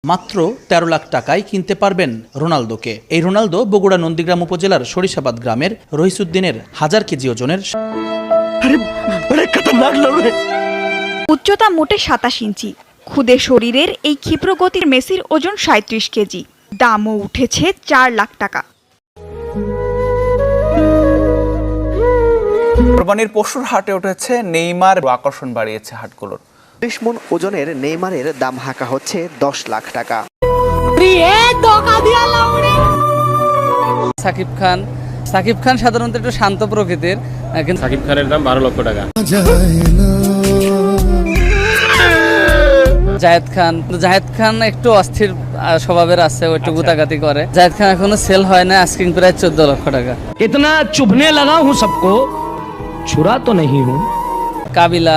মাত্র ১৩ লাখ টাকায় কিনতে পারবেন রোনালদোকে। এই রোনালদো বগুড়া নন্দীগ্রাম উপজেলার সরিষাবাদ গ্রামের রহিসুদ্দিনের ১০০০ কেজি ওজনের। উচ্চতা মোটে ২৭ ইঞ্চি, খুদে শরীরের এই ক্ষিপ্র গতির মেসির ওজন ৩৭ কেজি। দামও উঠেছে ৪ লাখ টাকা। কোরবানির পশুর হাটে উঠেছে নেইমার, আকর্ষণ বাড়িয়েছে হাটগুলোর। ৩০ মণ ওজনের নেইমারের দাম হাঁকা হচ্ছে ১০ লাখ টাকা। সাকিব খান সাধারণত একটু শান্ত প্রকৃতির, কিন্তু সাকিব খানের দাম ১২ লক্ষ টাকা। জাহেদ খান একটু অস্থির স্বভাবের আছে, ও একটু গুতাগাতি করে। জাহেদ খান এখনো সেল হয় না, আস্কিং প্রায় ১৪ লক্ষ টাকা। इतना चुभने लगा हूँ सबको, छुरा तो नहीं हूँ। কাবিলা